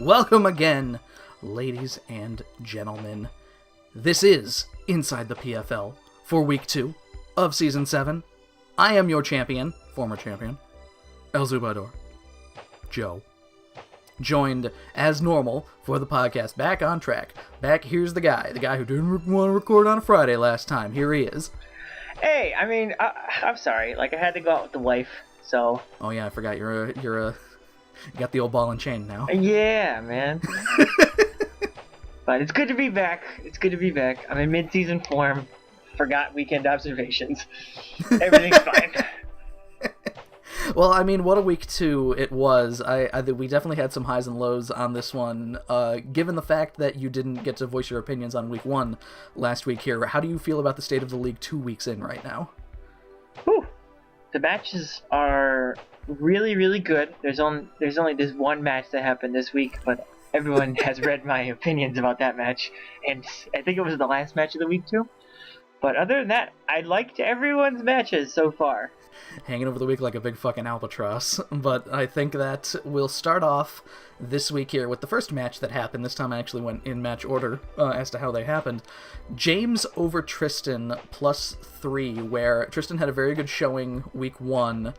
Welcome again, ladies and gentlemen. This is Inside the PFL for Week 2 of Season 7. I am your champion, former champion, El Zubador, Joe. Joined, as normal, for the podcast, back on track. Here's the guy who didn't want to record on a Friday last time. Here he is. Hey, I'm sorry. I had to go out with the wife, so... Oh yeah, I forgot, you got the old ball and chain now. Yeah, man. But it's good to be back. I'm in mid-season form. Forgot weekend observations. Everything's fine. Well, I mean, what a week 2 it was. We definitely had some highs and lows on this one. Given the fact that you didn't get to voice your opinions on week 1 last week here, how do you feel about the state of the league 2 weeks in right now? Whew. The matches are really, really good. There's only this one match that happened this week, but everyone has read my opinions about that match, and I think it was the last match of the week too. But other than that, I liked everyone's matches so far. Hanging over the week like a big fucking albatross. But I think that we'll start off this week here with the first match that happened. This time I actually went in match order as to how they happened. James over Tristan +3, where Tristan had a very good showing week 1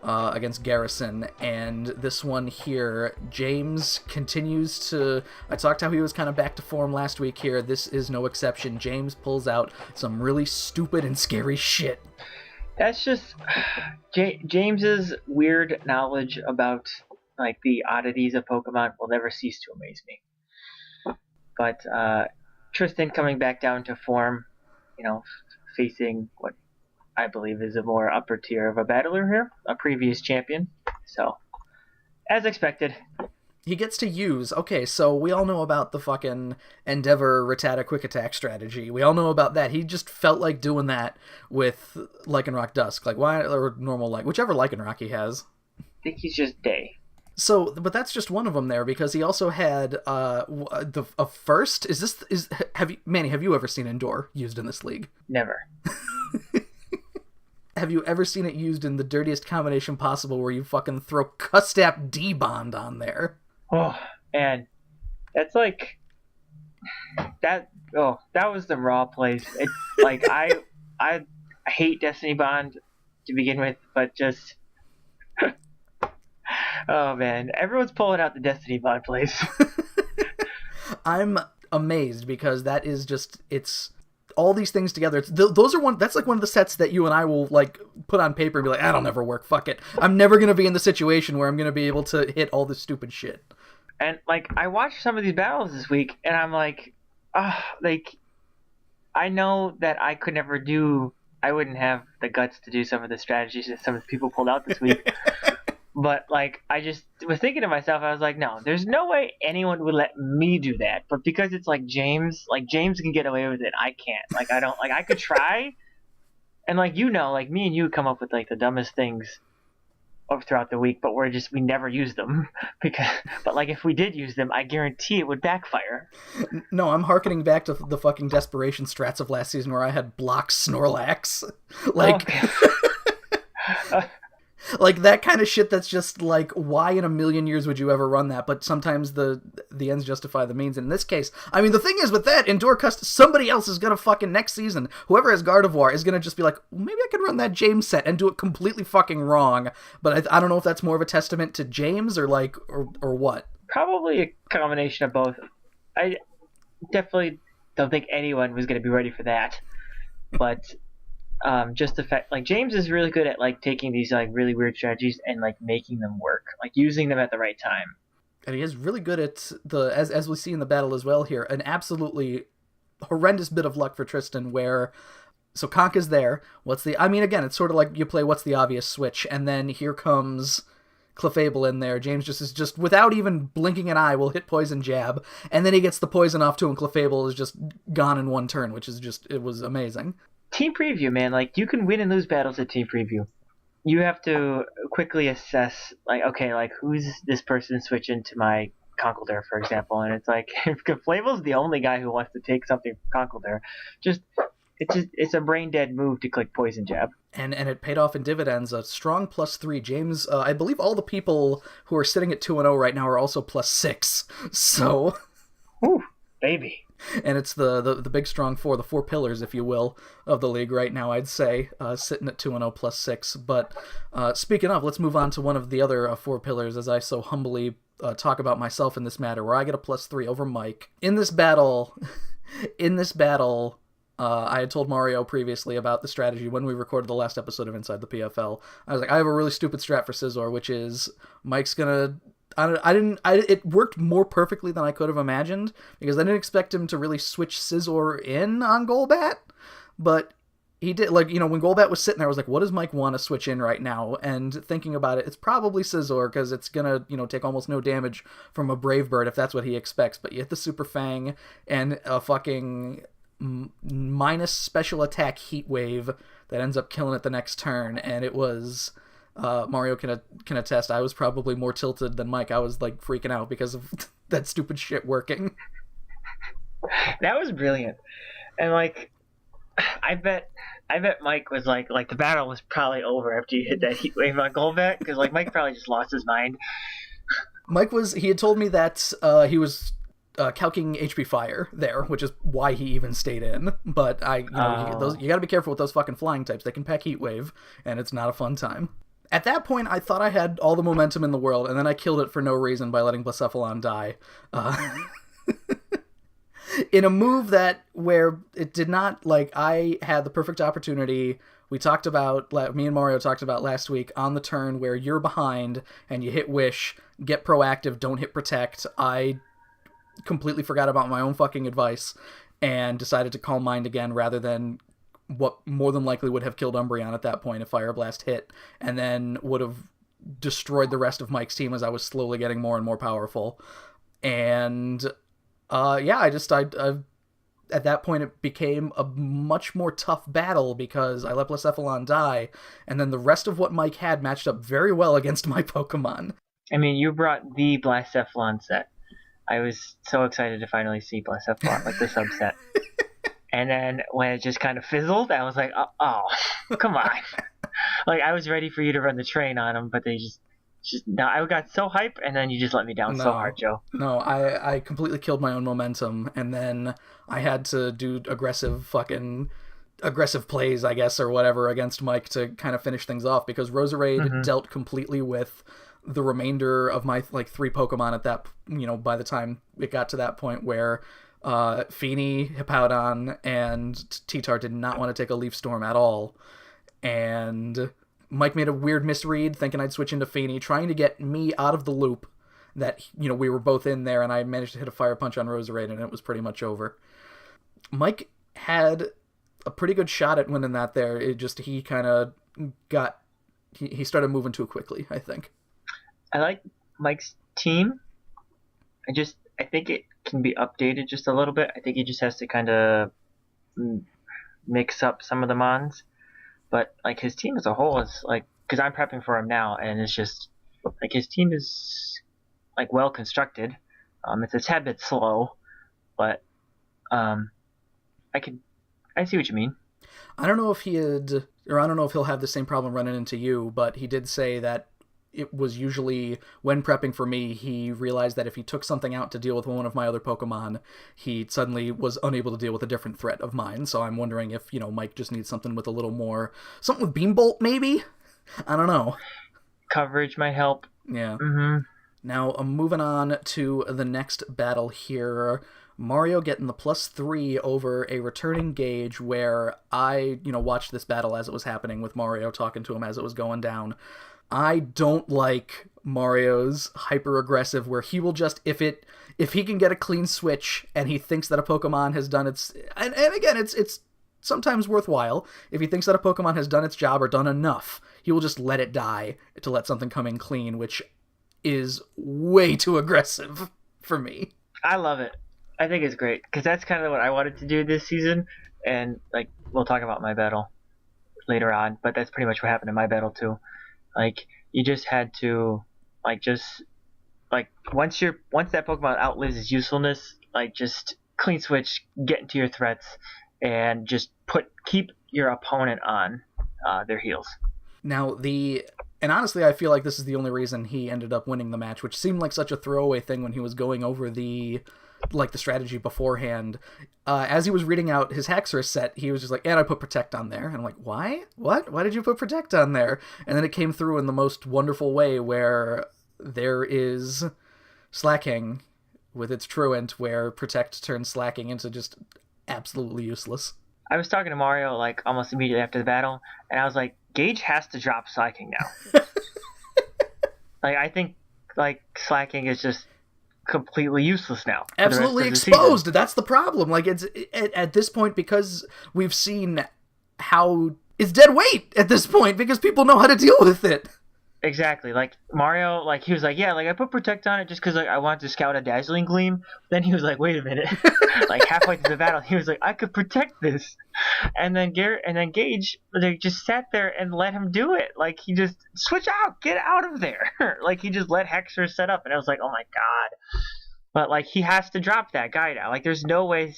against Garrison, and this one here, James continues to... I talked how he was kind of back to form last week here. This is no exception. James pulls out some really stupid and scary shit. That's just... James's weird knowledge about, the oddities of Pokemon will never cease to amaze me. But, Tristan coming back down to form, facing what I believe is a more upper tier of a battler here, a previous champion. So, as expected. He gets to use... Okay, so we all know about the fucking Endeavor Rattata Quick Attack strategy. We all know about that. He just felt like doing that with Lycanroc Dusk. Or normal, whichever Lycanroc he has. I think he's just Day. So, but that's just one of them there, because he also had a first. Manny, have you ever seen Endure used in this league? Never. Have you ever seen it used in the dirtiest combination possible, where you fucking throw Custap D-Bond on there? Oh, and that's that was the raw place. It's I hate Destiny Bond to begin with, but just oh man, everyone's pulling out the Destiny Bond place. I'm amazed, because that is just, it's all these things together. That's one of the sets that you and I will put on paper and be like, that'll never work, fuck it. I'm never going to be in the situation where I'm going to be able to hit all this stupid shit. And I watched some of these battles this week, and I'm I know that I could never I wouldn't have the guts to do some of the strategies that some of the people pulled out this week. But I just was thinking to myself, I was like, no, there's no way anyone would let me do that. But because it's James, James can get away with it, I can't. I don't, I could try, and me and you come up with the dumbest things throughout the week, but we never use them. But if we did use them, I guarantee it would backfire. No, I'm hearkening back to the fucking desperation strats of last season, where I had block Snorlax. That kind of shit that's just why in a million years would you ever run that? But sometimes the ends justify the means. And in this case, I mean, the thing is with that, Endure Custom, somebody else is going to fucking next season, whoever has Gardevoir is going to just be like, maybe I could run that James set and do it completely fucking wrong. But I don't know if that's more of a testament to James or what. Probably a combination of both. I definitely don't think anyone was going to be ready for that. But... just the fact, James is really good at taking these really weird strategies and making them work, using them at the right time. And he is really good at as we see in the battle as well here, an absolutely horrendous bit of luck for Tristan, where so Conk is there. Again, it's sort of like you play what's the obvious switch, and then here comes Clefable in there. James just without even blinking an eye will hit Poison Jab, and then he gets the poison off to him. Clefable is just gone in one turn, which is it was amazing. Team preview, man. You can win and lose battles at team preview. You have to quickly assess, who's this person switching to my Conkeldurr, for example. And it's if Clefable's the only guy who wants to take something from Conkeldurr, it's a brain dead move to click Poison Jab. and it paid off in dividends. A strong +3. James, I believe all the people who are sitting at 2-0 right now are also +6. So, Ooh, baby. And it's the big strong four, the four pillars, if you will, of the league right now, I'd say, sitting at 2-0 +6. But speaking of, let's move on to one of the other four pillars, as I so humbly talk about myself in this matter, where I get a +3 over Mike. In this battle, I had told Mario previously about the strategy when we recorded the last episode of Inside the PFL. I was like, I have a really stupid strat for Scizor, which is Mike's gonna... It worked more perfectly than I could have imagined, because I didn't expect him to really switch Scizor in on Golbat, but he did. Like, you know, when Golbat was sitting there, I was like, what does Mike want to switch in right now? And thinking about it, it's probably Scizor, because it's gonna, you know, take almost no damage from a Brave Bird if that's what he expects, but you hit the Super Fang and a fucking minus special attack Heat Wave that ends up killing it the next turn, and it was... Mario can attest, I was probably more tilted than Mike. I was like freaking out because of that stupid shit working. That was brilliant. And like, I bet Mike was like the battle was probably over after you hit that Heat Wave on Golbat, because like Mike probably just lost his mind. He had told me that he was calcing HP Fire there, which is why he even stayed in. But you gotta be careful with those fucking flying types. They can pack Heat Wave, and it's not a fun time. At that point, I thought I had all the momentum in the world, and then I killed it for no reason by letting Blacephalon die. In a move where it did not, like, I had the perfect opportunity. Me and Mario talked about last week, on the turn where you're behind and you hit Wish, get proactive, don't hit Protect. I completely forgot about my own fucking advice and decided to Calm Mind again rather than what more than likely would have killed Umbreon at that point if Fire Blast hit, and then would have destroyed the rest of Mike's team as I was slowly getting more and more powerful. And at that point it became a much more tough battle because I let Blacephalon die, and then the rest of what Mike had matched up very well against my Pokemon. I mean, you brought the Blacephalon set. I was so excited to finally see Blacephalon, like the subset. And then when it just kind of fizzled, I was like, oh, come on. Like, I was ready for you to run the train on them, but they just no, I got so hyped, and then you just let me down so hard, Joe. No, I completely killed my own momentum, and then I had to do aggressive plays, I guess, or whatever, against Mike to kind of finish things off, because Roserade dealt completely with the remainder of my, like, 3 Pokemon at that, you know, by the time it got to that point where... Feeny, Hippowdon, and T-Tar did not want to take a Leaf Storm at all. And Mike made a weird misread, thinking I'd switch into Feeny, trying to get me out of the loop that, you know, we were both in there, and I managed to hit a Fire Punch on Roserade, and it was pretty much over. Mike had a pretty good shot at winning that there. It just, he kind of he started moving too quickly, I think. I like Mike's team. I think it can be updated just a little bit. I think he just has to kind of mix up some of the mons. But like his team as a whole is like, because I'm prepping for him now, and it's just like his team is like well constructed. It's a tad bit slow, but I see what you mean. I don't know if he'll have the same problem running into you, but he did say that it was usually, when prepping for me, he realized that if he took something out to deal with one of my other Pokemon, he suddenly was unable to deal with a different threat of mine. So I'm wondering if, you know, Mike just needs something with a little more... Something with Beam Bolt, maybe? I don't know. Coverage might help. Yeah. Now, moving on to the next battle here. Mario getting the +3 over a returning Gage, where I, you know, watched this battle as it was happening with Mario talking to him as it was going down. I don't like Mario's hyper-aggressive, where he will just, if he can get a clean switch and he thinks that a Pokemon has done its... And again, it's sometimes worthwhile. If he thinks that a Pokemon has done its job or done enough, he will just let it die to let something come in clean, which is way too aggressive for me. I love it. I think it's great, because that's kind of what I wanted to do this season, and like we'll talk about my battle later on, but that's pretty much what happened in my battle too. Like, you just had to, like, once that Pokemon outlives its usefulness, like, just clean switch, get into your threats, and just keep your opponent on. their heels. Now, and honestly, I feel like this is the only reason he ended up winning the match, which seemed like such a throwaway thing when he was going over the strategy beforehand. As he was reading out his Hexerus set, he was just like, and I put Protect on there. And I'm like, why? What? Why did you put Protect on there? And then it came through in the most wonderful way where there is Slacking with its truant, where Protect turns Slacking into just absolutely useless. I was talking to Mario like almost immediately after the battle, and I was like, Gage has to drop Slacking now. Like, I think like Slacking is just completely useless now. Absolutely exposed. That's the problem. Like, it's at this point, because we've seen how it's dead weight at this point because people know how to deal with it. Exactly. Like, Mario, like, he was like, yeah, like, I put Protect on it just because, like, I wanted to scout a Dazzling Gleam. Then he was like, wait a minute. Like, halfway through the battle, he was like, I could protect this. And then Gage, they just sat there and let him do it. Like, he just, switch out, get out of there. Like, he just let Hexer set up, and I was like, oh my god. But, like, he has to drop that guy now. Like, there's no way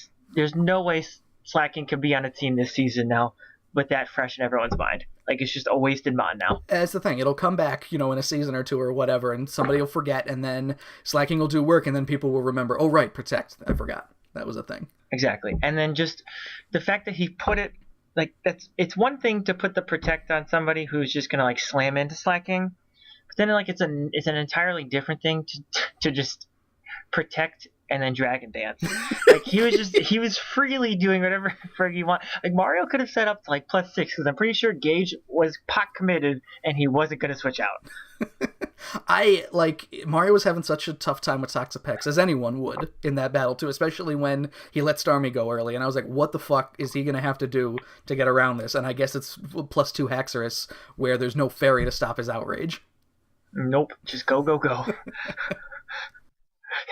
Slacking can be on a team this season now with that fresh in everyone's mind. Like, it's just a wasted mod now. That's the thing. It'll come back, in a season or two or whatever, and somebody will forget, and then Slacking will do work, and then people will remember, oh, right, Protect. I forgot. That was a thing. Exactly. And then just the fact that he put it, like, it's one thing to put the Protect on somebody who's just going to, like, slam into Slacking, but then, like, it's an entirely different thing to just Protect and then Dragon Dance. Like, he was freely doing whatever frig he want. Like, Mario could have set up to like +6 because I'm pretty sure Gage was pot committed and he wasn't going to switch out. Mario was having such a tough time with Toxapex, as anyone would in that battle too, especially when he let Starmie go early, and I was like, what the fuck is he going to have to do to get around this? And I guess it's +2 Hexerus where there's no fairy to stop his outrage. Nope, just go.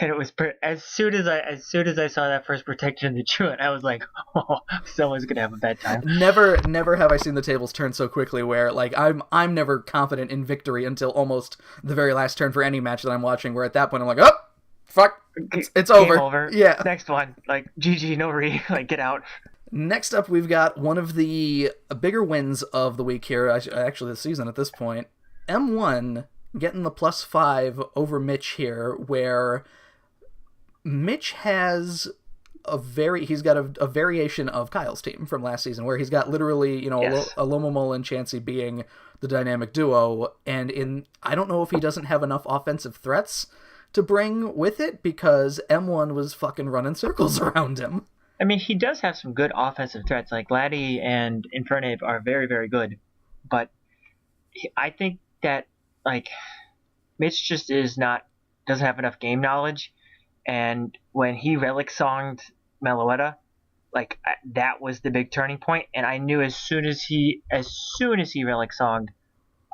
And it was as soon as I saw that first protection in the truant, I was like, oh, someone's gonna have a bad time. Never have I seen the tables turn so quickly. Where like I'm never confident in victory until almost the very last turn for any match that I'm watching. Where at that point I'm like, oh fuck, it's over. Game over. Yeah. Next one, like GG, no re, like get out. Next up, we've got one of the bigger wins of the week here, actually the season at this point. M1 getting the +5 over Mitch here, where Mitch has he's got a variation of Kyle's team from last season, where he's got literally, Yes. a Lomomol and Chansey being the dynamic duo, and I don't know if he doesn't have enough offensive threats to bring with it, because M1 was fucking running circles around him. I mean, he does have some good offensive threats. Like, Laddie and Infernape are very, very good. But I think that, like, Mitch just doesn't have enough game knowledge. And when he Relic Songed Meloetta, like, that was the big turning point. And I knew as soon as he Relic Songed,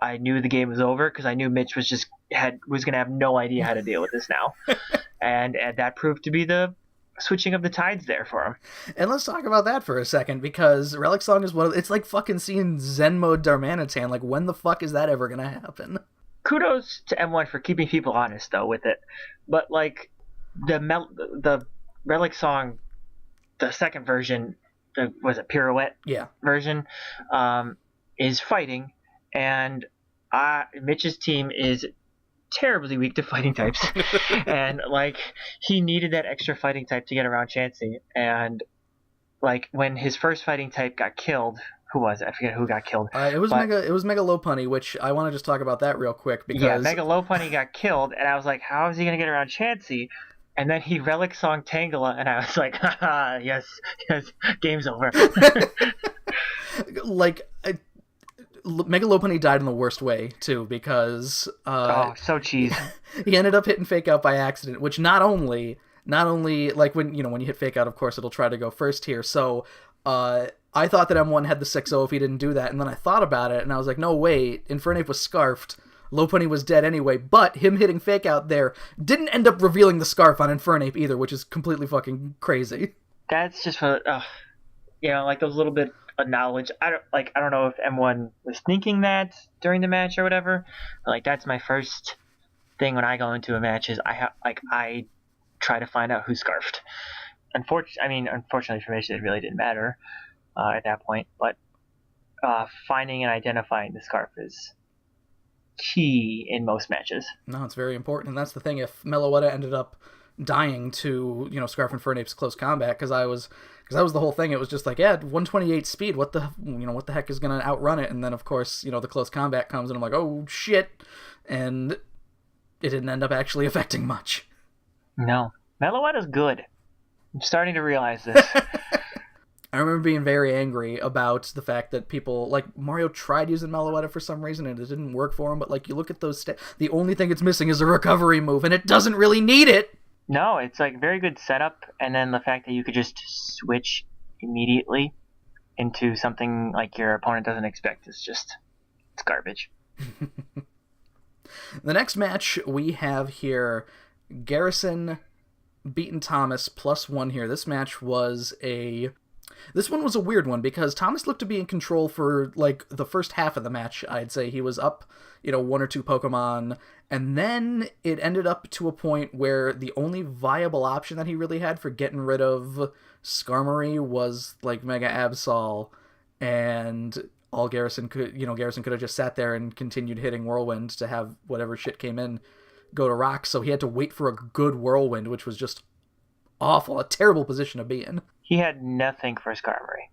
I knew the game was over, because I knew Mitch was going to have no idea how to deal with this now. and that proved to be the switching of the tides there for him. And let's talk about that for a second, because Relic Song is it's like fucking seeing Zen mode Darmanitan. Like, when the fuck is that ever gonna happen? Kudos to M1 for keeping people honest though with it. But like the Relic Song, the second version, was it Pirouette? Yeah. Version, is fighting, and Mitch's team is terribly weak to fighting types, and like he needed that extra fighting type to get around Chansey. And like when his first fighting type got killed, who was it? I forget who got killed. It was Mega Lopunny, which I want to just talk about that real quick, because Mega Lopunny got killed, and I was like, how is he gonna get around Chansey? And then he Relic Song Tangela, and I was like, haha, yes, game's over. Like, Mega Lopunny died in the worst way too, because so cheese. He ended up hitting Fake Out by accident, which not only like when you hit Fake Out, of course it'll try to go first here. So I thought that M1 had the 6-0 if he didn't do that, and then I thought about it and I was like, no wait, Infernape was scarfed. Lopunny was dead anyway, but him hitting Fake Out there didn't end up revealing the scarf on Infernape either, which is completely fucking crazy. That's just for like those little bit of knowledge. I don't know if M1 was thinking that during the match or whatever. But, like, that's my first thing when I go into a match is I try to find out who scarfed. Unfortunately for Mitch, it really didn't matter at that point. But finding and identifying the scarf is key in most matches. No, it's very important, and that's the thing. If Meloetta ended up dying to, Scarf and Fernape's close combat, because that was the whole thing. It was just like, yeah, 128 speed. What the heck is gonna outrun it? And then of course, the close combat comes, and I'm like, oh shit, and it didn't end up actually affecting much. No, Meloetta's good. I'm starting to realize this. I remember being very angry about the fact that people, like, Mario tried using Meloetta for some reason and it didn't work for him, but, like, you look at those the only thing it's missing is a recovery move, and it doesn't really need it! No, it's, like, very good setup, and then the fact that you could just switch immediately into something, like, your opponent doesn't expect is just, it's garbage. The next match we have here, Garrison beating Thomas +1 here. This one was a weird one because Thomas looked to be in control for, like, the first half of the match, I'd say. He was up, 1 or 2 Pokemon, and then it ended up to a point where the only viable option that he really had for getting rid of Skarmory was, like, Mega Absol, and all Garrison could have just sat there and continued hitting Whirlwind to have whatever shit came in go to Rock, so he had to wait for a good Whirlwind, which was just awful, a terrible position to be in. He had nothing for Skarmory,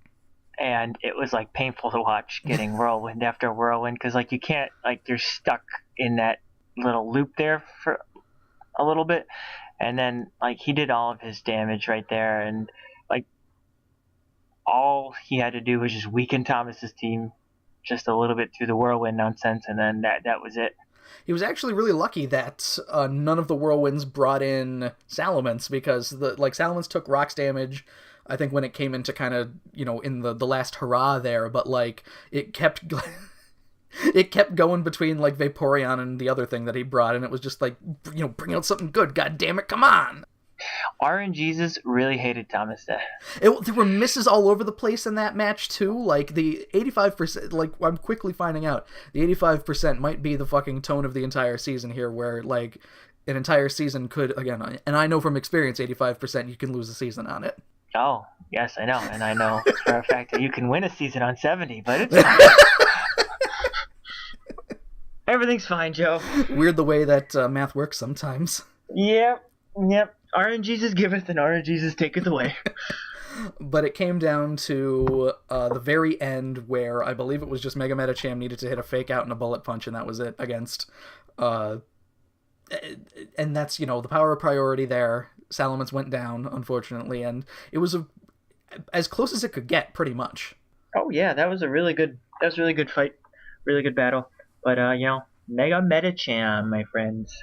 and it was, like, painful to watch getting Whirlwind after Whirlwind, because, like, you can't, like, you're stuck in that little loop there for a little bit, and then, like, he did all of his damage right there, and, like, all he had to do was just weaken Thomas's team just a little bit through the Whirlwind nonsense, and then that was it. He was actually really lucky that none of the Whirlwinds brought in Salamence, because Salamence took Rock's damage, I think, when it came into kind of, in the last hurrah there, but, like, it kept going between, like, Vaporeon and the other thing that he brought, and it was just like, bring out something good, god damn it, come on! RNGesus really hated Thomas there. There were misses all over the place in that match, too. Like, the 85%, like, I'm quickly finding out, the 85% might be the fucking tone of the entire season here, where, like, an entire season could, again, and I know from experience, 85% you can lose a season on it. Oh, yes, I know, and I know for a fact that you can win a season on 70, but it's fine. Everything's fine, Joe. Weird the way that math works sometimes. Yep. RNGesus giveth and RNGesus taketh away. But it came down to the very end where I believe it was just Mega Medicham needed to hit a Fake Out and a Bullet Punch, and that was it against... and that's, the power of priority there. Salamence went down, unfortunately, and it was as close as it could get, pretty much. Oh yeah, that was a really good fight. Really good battle. But, Mega Medicham, my friends.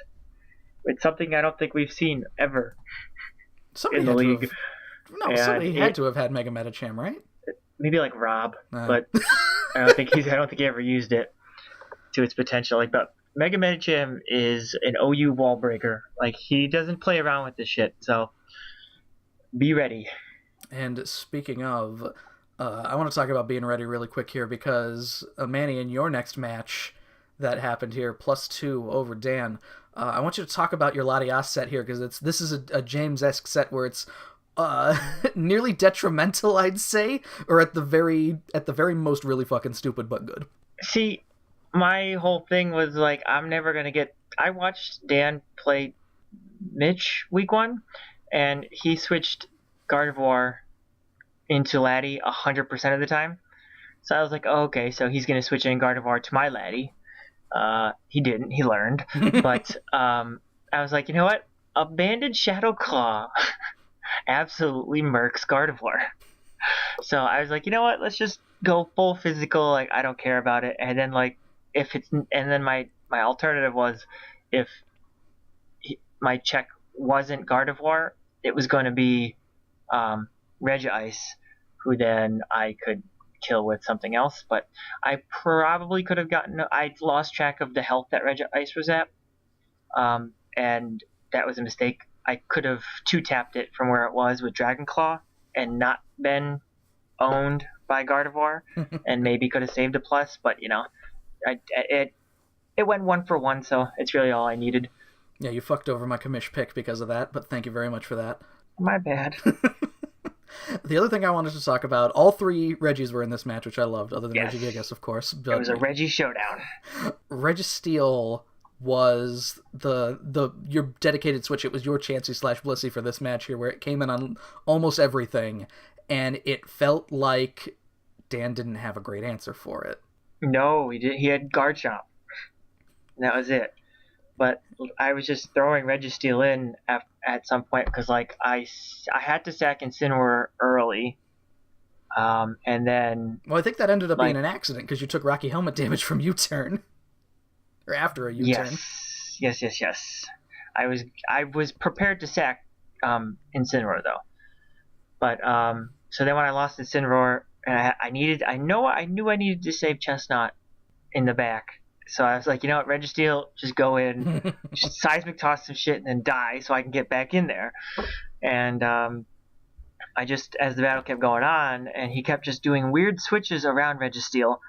It's something I don't think we've seen ever in the league. Somebody had to have had Mega Medicham, right? Maybe like Rob, but I don't think he ever used it to its potential. Like, but Mega Medicham is an OU wall breaker. Like, he doesn't play around with this shit, so be ready. And speaking of, I want to talk about being ready really quick here, because Manny, in your next match that happened here, +2 over Dan, I want you to talk about your Latias set here, because this is a James-esque set where it's nearly detrimental, I'd say, or at the very most really fucking stupid but good. See, my whole thing was like, I'm never gonna get. I watched Dan play Mitch week 1, and he switched Gardevoir into Laddie 100% of the time. So I was like, oh, okay, so he's gonna switch in Gardevoir to my Laddie. He didn't. He learned. But I was like, you know what? A Banded Shadow Claw absolutely murks Gardevoir. So I was like, you know what? Let's just go full physical. Like, I don't care about it. And then, like, my alternative was, if my check wasn't Gardevoir, it was going to be Regice, who then I could kill with something else, but I probably could have I lost track of the health that Regice was at, and that was a mistake. I could have 2-tapped it from where it was with Dragon Claw and not been owned by Gardevoir, and maybe could have saved a plus, but it went 1 for 1, so it's really all I needed. Yeah, you fucked over my Commish pick because of that, but thank you very much for that. My bad. The other thing I wanted to talk about, all three Reggies were in this match, which I loved, other than Reggie Vegas, of course. But it was a Reggie showdown. Registeel was your dedicated switch. It was your Chansey/Blissey for this match here, where it came in on almost everything, and it felt like Dan didn't have a great answer for it. No, he did. He had guard chop. And that was it. But I was just throwing Registeel in at some point because, like, I had to sack Incineroar early, and then. Well, I think that ended up being an accident because you took Rocky Helmet damage from U-turn, or after a U-turn. Yes. I was prepared to sack Incineroar though, but so then when I lost Incineroar, and I knew I needed to save Chestnut in the back. So I was like, you know what, Registeel, just go in, just seismic toss some shit, and then die so I can get back in there. And I just, as the battle kept going on, and he kept just doing weird switches around Registeel,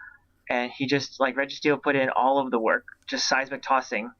and he just, like, Registeel put in all of the work, just seismic tossing,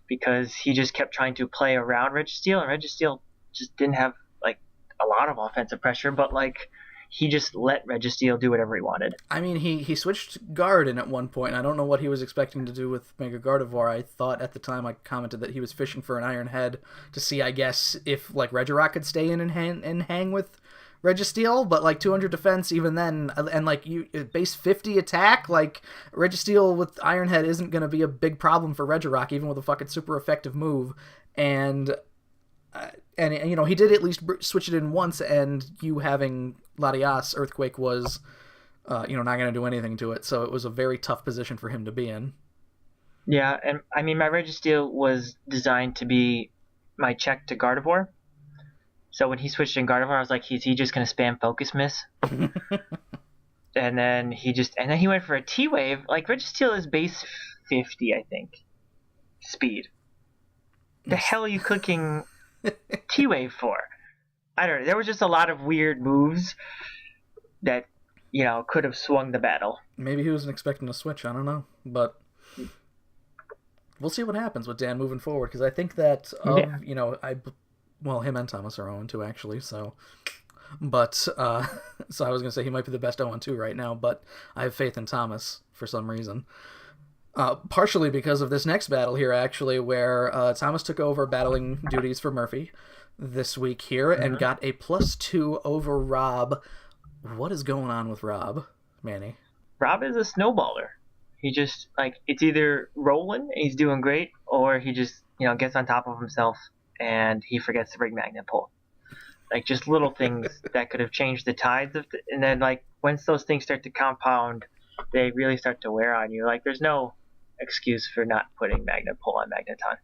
because he just kept trying to play around Registeel, and Registeel just didn't have, like, a lot of offensive pressure, but, like, he just let Registeel do whatever he wanted. I mean, he switched guard in at one point, and I don't know what he was expecting to do with Mega Gardevoir. I thought at the time, I commented that he was fishing for an Iron Head to see, I guess, if, like, Regirock could stay in and hang with Registeel, but, like, 200 defense even then, and, like, you base 50 attack, like, Registeel with Iron Head isn't going to be a big problem for Regirock, even with a fucking super effective move, and you know, he did at least switch it in once, and you having Latias Earthquake was, you know, not going to do anything to it, so it was a very tough position for him to be in. Yeah, and I mean, my Registeel was designed to be my check to Gardevoir, so when he switched in Gardevoir, I was like, is he just going to spam Focus Miss? and then he went for a T-Wave. Like, Registeel is base 50, I think, speed. The hell are you clicking T-Wave for? I don't know. There was just a lot of weird moves that, you know, could have swung the battle. Maybe he wasn't expecting a switch. I don't know. But we'll see what happens with Dan moving forward, because I think that, you know, him and Thomas are 0-2, actually, so... But, so I was going to say he might be the best 0-2 right now, but I have faith in Thomas for some reason. Partially because of this next battle here, actually, where Thomas took over battling duties for Murphy this week here and got a +2 over Rob. What is going on with Rob, Manny? Rob is a snowballer. He just, like, it's either rolling and he's doing great, or he just, you know, gets on top of himself and he forgets to bring Magnet Pull. Like, just little things that could have changed the tides and then, like, once those things start to compound, they really start to wear on you. Like, there's no excuse for not putting Magnet Pull on Magneton.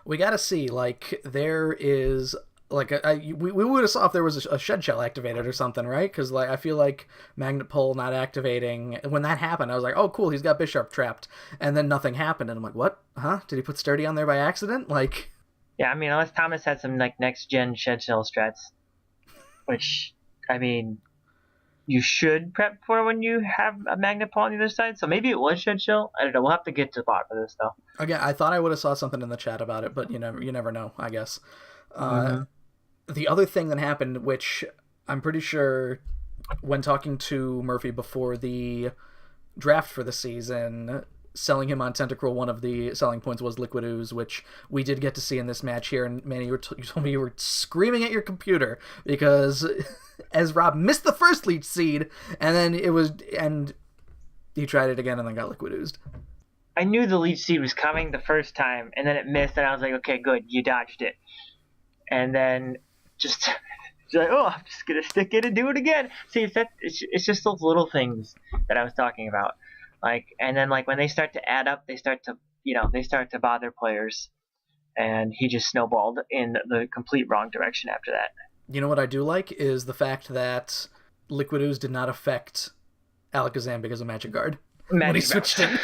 We gotta see, like, there is, like, we would have saw if there was a Shed Shell activated or something, right? Because, like, I feel like Magnet Pull not activating, when that happened, I was like, oh, cool, he's got Bisharp trapped, and then nothing happened, and I'm like, what? Huh? Did he put Sturdy on there by accident? Like... Yeah, I mean, unless Thomas had some, like, next-gen Shed Shell strats, which, I mean, you should prep for when you have a Magnet Pull on the other side. So maybe it was Shed Shell. I don't know. We'll have to get to the bottom of this, though. Again, I thought I would have saw something in the chat about it, but you never know, I guess. The other thing that happened, which I'm pretty sure when talking to Murphy before the draft for the season, selling him on Tentacruel, one of the selling points was Liquid Ooze, which we did get to see in this match here. And Manny, you told me you were screaming at your computer because as Rob missed the first Leech Seed, and then and he tried it again and then got Liquid Oozed. I knew the Leech Seed was coming the first time, and then it missed, and I was like, okay, good, you dodged it. And then just like, oh, I'm just gonna stick it and do it again. See, it's just those little things that I was talking about. Like, and then, like, when they start to add up, they start to bother players, and he just snowballed in the complete wrong direction after that. You know what I do like is the fact that Liquid Ooze did not affect Alakazam because of Magic Guard when he switched in.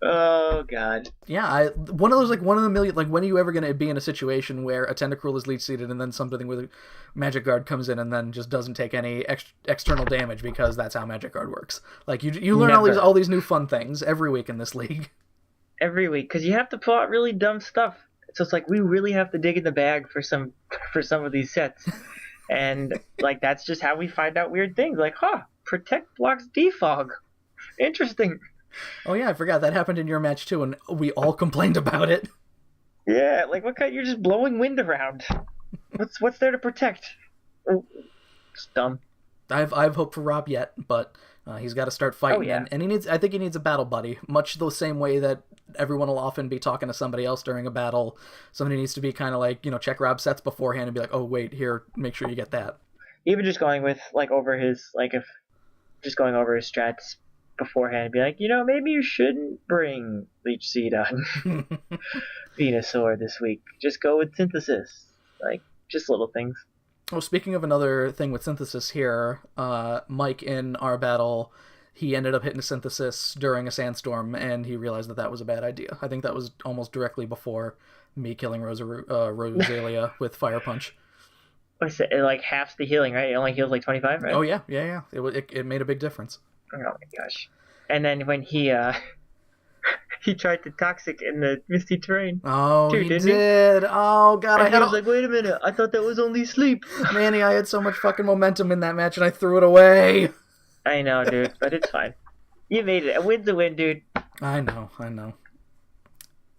Oh god. Yeah, one of the million. Like, when are you ever going to be in a situation where a Tentacruel is leech seeded and then something with a Magic Guard comes in and then just doesn't take any external damage because that's how Magic Guard works? Like, you learn all these new fun things every week in this league. Every week, because you have to pull out really dumb stuff. So it's like we really have to dig in the bag for some of these sets. And like that's just how we find out weird things. Like, protect blocks defog. Interesting. Oh yeah, I forgot that happened in your match too, and we all complained about it. Yeah, like what kind? You're just blowing wind around. What's there to protect? Oh, it's dumb. I've hope for Rob yet, but he's got to start fighting, Oh, yeah. and I think he needs a battle buddy, much the same way that everyone will often be talking to somebody else during a battle. Somebody needs to be kind of like, check Rob's sets beforehand and be like, oh wait, here, make sure you get that. Even just going with over his strats beforehand and be like, maybe you shouldn't bring Leech Seed on Venusaur this week. Just go with Synthesis. Like, just little things. Well, speaking of another thing with Synthesis here, Mike in our battle, he ended up hitting a Synthesis during a sandstorm, and he realized that was a bad idea. I think that was almost directly before me killing Rosalia with Fire Punch. It like halves the healing, right? It only heals like 25, right? Oh yeah. It made a big difference. Oh my gosh! And then when he he tried to toxic in the misty terrain. Oh, he did. Oh god, I was like, wait a minute, I thought that was only sleep. Manny, I had so much fucking momentum in that match, and I threw it away. I know, dude, but it's fine. You made it. A win's a win, dude. I know.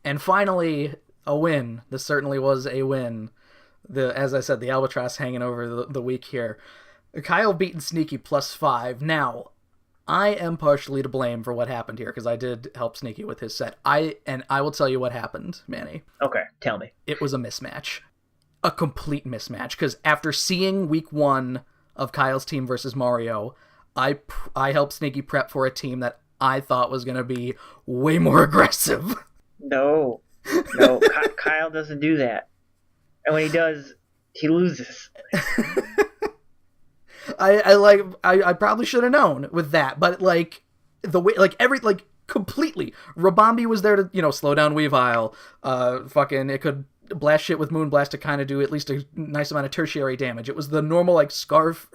And finally, a win. This certainly was a win. As I said, the Albatross hanging over the week here. Kyle beating Sneaky +5. Now, I am partially to blame for what happened here, because I did help Sneaky with his set. I will tell you what happened, Manny. Okay, tell me. It was a mismatch. A complete mismatch, because after seeing week 1 of Kyle's team versus Mario, I helped Sneaky prep for a team that I thought was going to be way more aggressive. No, Kyle doesn't do that. And when he does, he loses. I probably should have known with that, but like the way, completely. Rabambi was there to, slow down Weavile. It could blast shit with Moonblast to kind of do at least a nice amount of tertiary damage. It was the normal, Sash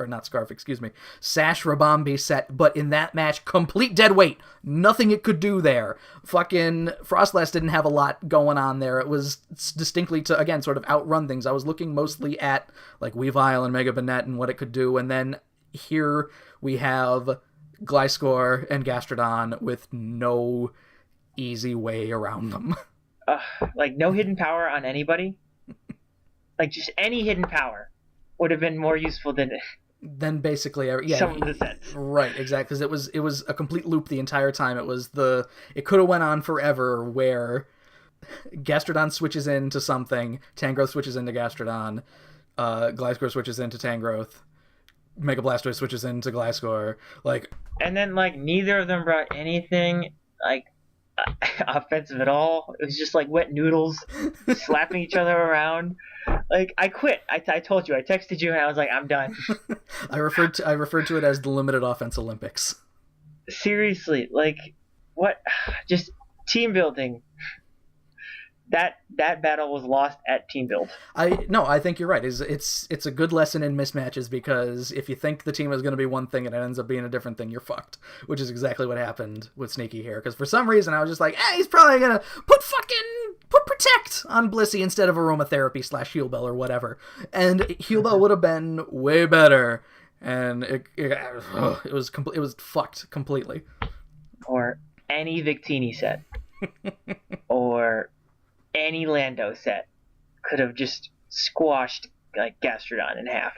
Rabambi set, but in that match, complete dead weight. Nothing it could do there. Fucking Frostlass didn't have a lot going on there. It was distinctly to, again, sort of outrun things. I was looking mostly at, Weavile and Mega Banette and what it could do, and then here we have Gliscor and Gastrodon with no easy way around them. No hidden power on anybody. Just any hidden power would have been more useful than basically some of the sets. Right, exactly. Because it was a complete loop the entire time. It could have went on forever where Gastrodon switches into something, Tangrowth switches into Gastrodon, Gliscor switches into Tangrowth, Mega Blastoise switches into Gliscor. And then neither of them brought anything offensive at all. It was just wet noodles slapping each other around. I quit. I told you. I texted you and I was like, I'm done. I referred to it as the Limited Offense Olympics. Seriously, what? Just team building. That battle was lost at team build. I think you're right. It's a good lesson in mismatches, because if you think the team is going to be one thing and it ends up being a different thing, you're fucked. Which is exactly what happened with Sneaky here. Because for some reason I was just like, he's probably gonna put Protect on Blissey instead of Aromatherapy / Heal Bell or whatever, and Heal Bell would have been way better. And it was fucked completely. Or any Victini set, or any Lando set could have just squashed Gastrodon in half.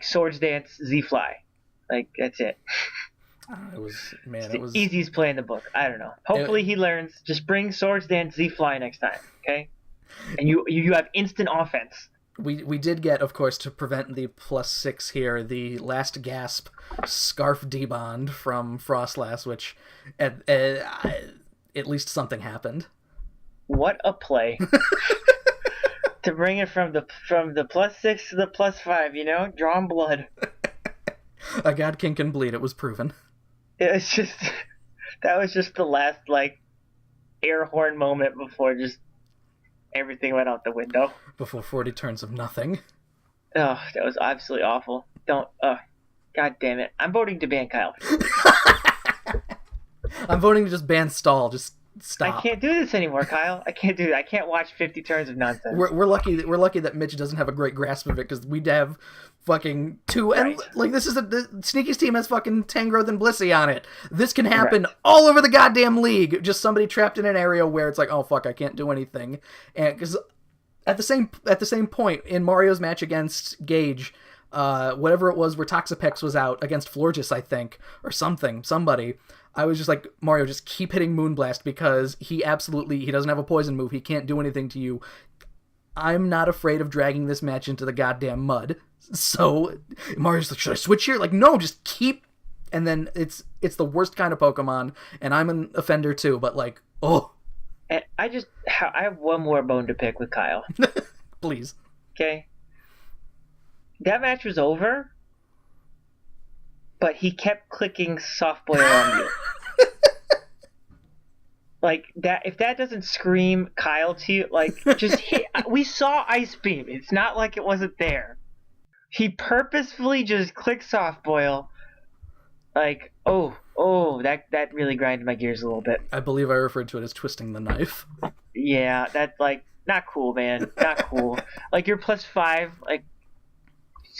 Swords Dance, Z-Fly. That's it. It was the easiest play in the book. I don't know. Hopefully he learns. Just bring Swords Dance, Z-Fly next time, okay? And you have instant offense. We did get, of course, to prevent the +6 here, the last gasp Scarf Debond from Frostlass, which at least something happened. What a play. To bring it from the +6 to the +5, drawn blood. A god king can bleed, it was proven. It was just, that was just the last, air horn moment before just everything went out the window. Before 40 turns of nothing. Oh, that was absolutely awful. God damn it. I'm voting to ban Kyle. I'm voting to just ban Stall. Just Stop. I can't do this anymore, Kyle. I can't do it. I can't watch 50 turns of nonsense. We're lucky that Mitch doesn't have a great grasp of it, because we'd have fucking two, and like this is the Sneaky's team has fucking Tangrowth and Blissey on it. This can happen all over the goddamn league. Just somebody trapped in an area where it's like, oh fuck, I can't do anything. And because at the same point in Mario's match against Gage, whatever it was where Toxapex was out against Florges, I think, or somebody. I was just like, Mario, just keep hitting Moonblast, because he doesn't have a poison move. He can't do anything to you. I'm not afraid of dragging this match into the goddamn mud. So Mario's like, should I switch here? Like, no, just keep. And then it's the worst kind of Pokemon, and I'm an offender too, but like, oh. And I have one more bone to pick with Kyle. Please. Okay. That match was over, but he kept clicking soft boil on you. Like that, if that doesn't scream Kyle to you, like just hit. We saw Ice Beam. It's not like it wasn't there. He purposefully just clicked soft boil. Like, that really grinded my gears a little bit. I believe I referred to it as twisting the knife. Yeah, that's like not cool, man. Not cool. Like you're +5. Like,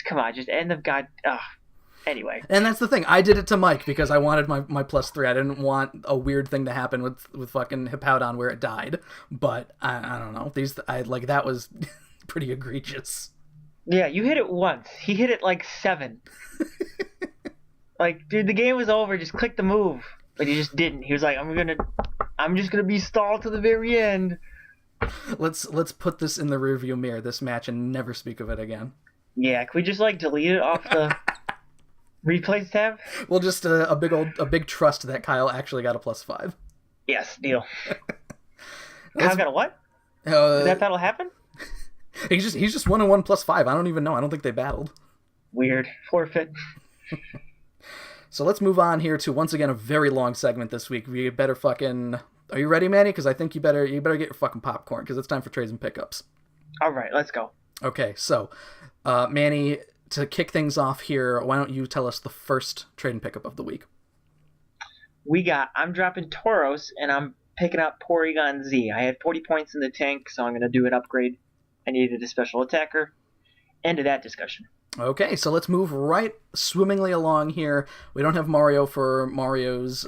come on, just end of God. Anyway. And that's the thing. I did it to Mike because I wanted my +3. I didn't want a weird thing to happen with fucking Hippowdon where it died. But I don't know. That was pretty egregious. Yeah, you hit it once. He hit it like 7. Like, dude, the game was over. Just click the move. But he just didn't. He was like, I'm just gonna be stalled to the very end. Let's put this in the rearview mirror, this match, and never speak of it again. Yeah, can we just delete it off the replays tab? Well, just a big trust that Kyle actually got a +5. Yes, deal. Kyle got a what? Did that'll happen? He's just 1-1 +5. I don't even know. I don't think they battled. Weird. Forfeit. So let's move on here to, once again, a very long segment this week. We better fucking... Are you ready, Manny? Because I think you better get your fucking popcorn, because it's time for trades and pickups. All right, let's go. Okay, so, Manny, to kick things off here, why don't you tell us the first trade and pickup of the week? I'm dropping Tauros, and I'm picking up Porygon Z. I had 40 points in the tank, so I'm going to do an upgrade. I needed a special attacker. End of that discussion. Okay, so let's move right swimmingly along here. We don't have Mario for Mario's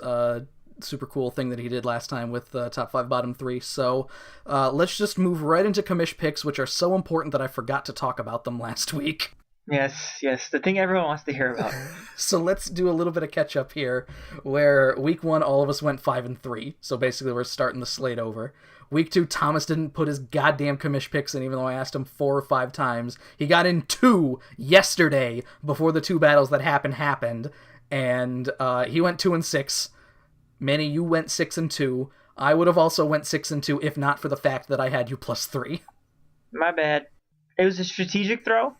super cool thing that he did last time with top 5, bottom 3, so let's just move right into Commish Picks, which are so important that I forgot to talk about them last week. Yes, the thing everyone wants to hear about. So let's do a little bit of catch up here, where week 1 all of us went 5-3, so basically we're starting the slate over. Week 2, Thomas didn't put his goddamn Commish Picks in, even though I asked him 4 or 5 times. He got in 2 yesterday before the 2 battles that happened, and he went 2-6. Manny, you went 6-2. I would have also went 6-2 if not for the fact that I had you +3. My bad. It was a strategic throw.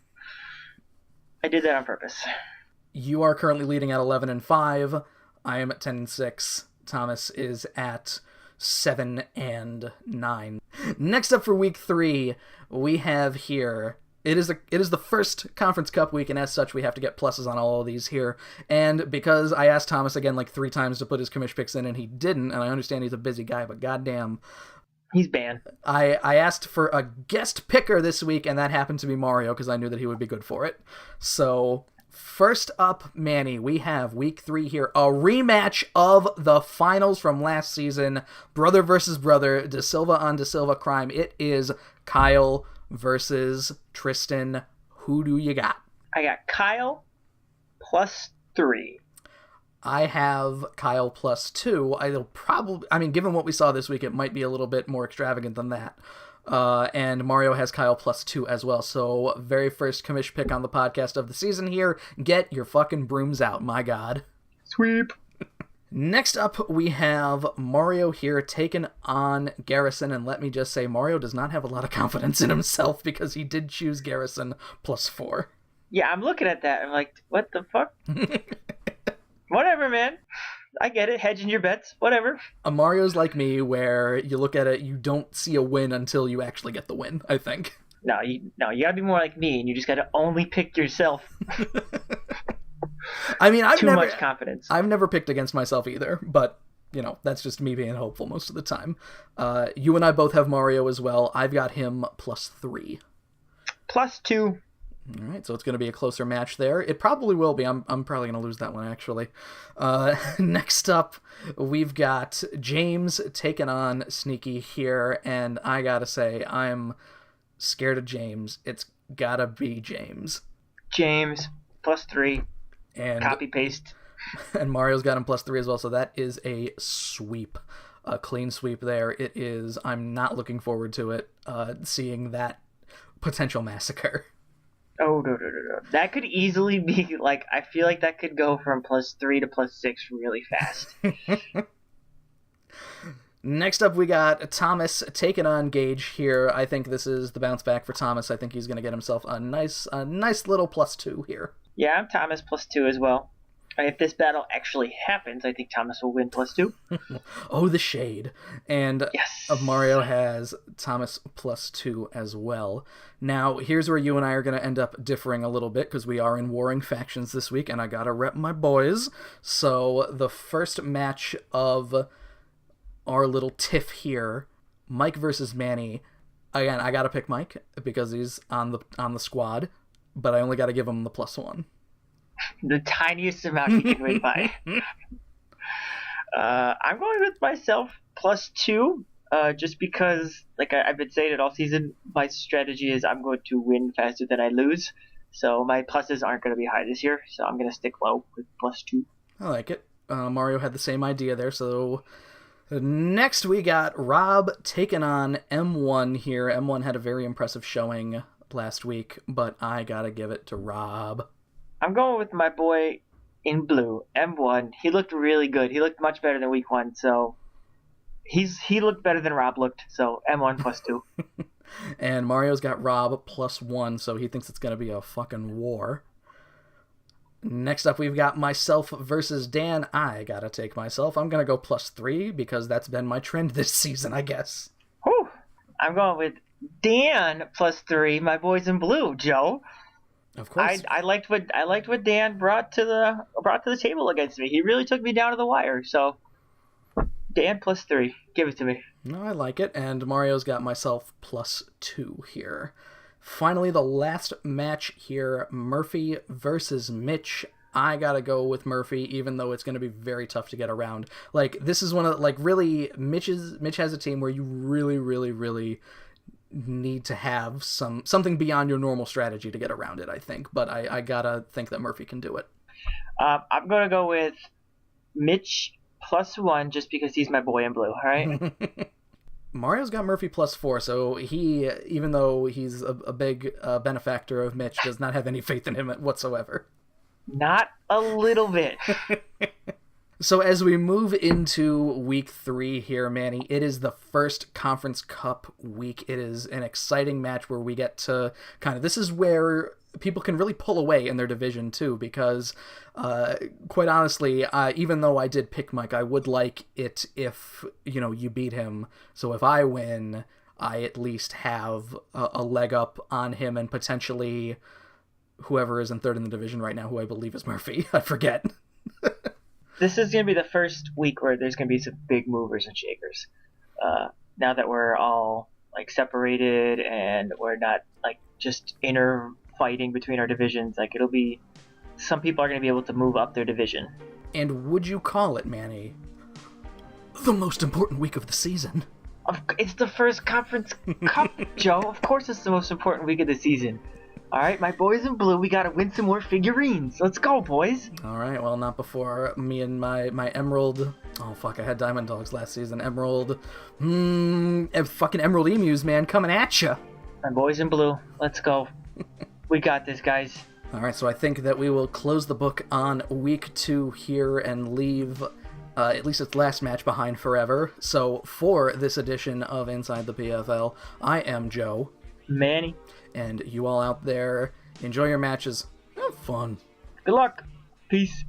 I did that on purpose. You are currently leading at 11-5. I am at 10-6. Thomas is at 7-9. Next up for week 3, we have here... It is the first Conference Cup week, and as such, we have to get pluses on all of these here. And because I asked Thomas again 3 times to put his Commish Picks in, and he didn't, and I understand he's a busy guy, but goddamn... He's banned. I asked for a guest picker this week, and that happened to be Mario, because I knew that he would be good for it. So... First up, Manny, we have week 3 here, a rematch of the finals from last season, brother versus brother, De Silva on De Silva crime. It is Kyle versus Tristan. Who do you got? I got Kyle +3. I have Kyle +2. Given what we saw this week, it might be a little bit more extravagant than that. And Mario has Kyle +2 as well. So, very first Commish pick on the podcast of the season here. Get your fucking brooms out, my god. Sweep. Next up, we have Mario here taking on Garrison, and let me just say, Mario does not have a lot of confidence in himself because he did choose Garrison +4. Yeah, I'm looking at that. I'm like, what the fuck? Whatever, man. I get it. Hedging your bets. Whatever. Mario's like me, where you look at it, you don't see a win until you actually get the win, I think. No, you gotta be more like me, and you just gotta only pick yourself. I've too much confidence. I've never picked against myself either, but that's just me being hopeful most of the time. You and I both have Mario as well. I've got him +3. +2. All right, so it's going to be a closer match there. It probably will be. I'm probably going to lose that one, actually. Next up, we've got James taking on Sneaky here, and I gotta say, I'm scared of James. It's gotta be James. James, +3. And copy-paste. And Mario's got him +3 as well, so that is a sweep. A clean sweep there. It is. I'm not looking forward to it, seeing that potential massacre. Oh, no. That could easily be, I feel like that could go from +3 to +6 really fast. Next up, we got Thomas taking on Gage here. I think this is the bounce back for Thomas. I think he's going to get himself a nice little +2 here. Yeah, I'm Thomas +2 as well. If this battle actually happens, I think Thomas will win +2. Oh, the shade. And yes. Mario has Thomas +2 as well. Now, here's where you and I are going to end up differing a little bit, because we are in warring factions this week, and I got to rep my boys. So, the first match of our little tiff here, Mike versus Manny. Again, I got to pick Mike, because he's on the squad, but I only got to give him the +1. The tiniest amount he can win by. I'm going with myself +2, just because, I've been saying it all season, my strategy is I'm going to win faster than I lose. So my pluses aren't going to be high this year, so I'm going to stick low with +2. I like it. Mario had the same idea there, so next we got Rob taking on M1 here. M1 had a very impressive showing last week, but I gotta give it to Rob. I'm going with my boy in blue, M1. He looked really good. He looked much better than week 1, so he looked better than Rob looked, so M1 +2. And Mario's got Rob +1, so he thinks it's going to be a fucking war. Next up, we've got myself versus Dan. I gotta take myself. I'm going to go +3, because that's been my trend this season, I guess. Whew. I'm going with Dan +3, my boys in blue, Joe. Of course. I liked what Dan brought to the table against me. He really took me down to the wire. So Dan +3, give it to me. No, I like it. And Mario's got myself +2 here. Finally, the last match here, Murphy versus Mitch. I gotta go with Murphy, even though it's gonna be very tough to get around. This is one of really Mitch has a team where you really, really, really need to have something beyond your normal strategy to get around it, I think. But I gotta think that Murphy can do it. I'm gonna go with Mitch +1, just because he's my boy in blue. All right. Mario's got Murphy +4, so he, even though he's a big benefactor of Mitch, does not have any faith in him whatsoever. Not a little bit. So as we move into week 3 here, Manny, it is the first Conference Cup week. It is an exciting match where we get to this is where people can really pull away in their division too, because quite honestly, even though I did pick Mike, I would like it if, you beat him. So if I win, I at least have a leg up on him and potentially whoever is in third in the division right now, who I believe is Murphy. I forget. This is going to be the first week where there's going to be some big movers and shakers. Now that we're all separated and we're not just inner fighting between our divisions, it'll be, some people are going to be able to move up their division. And would you call it, Manny, the most important week of the season? It's the first Conference Cup, Joe. Of course it's the most important week of the season. All right, my boys in blue, we got to win some more figurines. Let's go, boys. All right, well, not before me and my Emerald... Oh, fuck, I had Diamond Dogs last season. Emerald... fucking Emerald Emus, man, coming at ya. My boys in blue, let's go. We got this, guys. All right, so I think that we will close the book on week 2 here and leave at least its last match behind forever. So for this edition of Inside the PFL, I am Joe. Manny. And you all out there, enjoy your matches. Have fun. Good luck. Peace.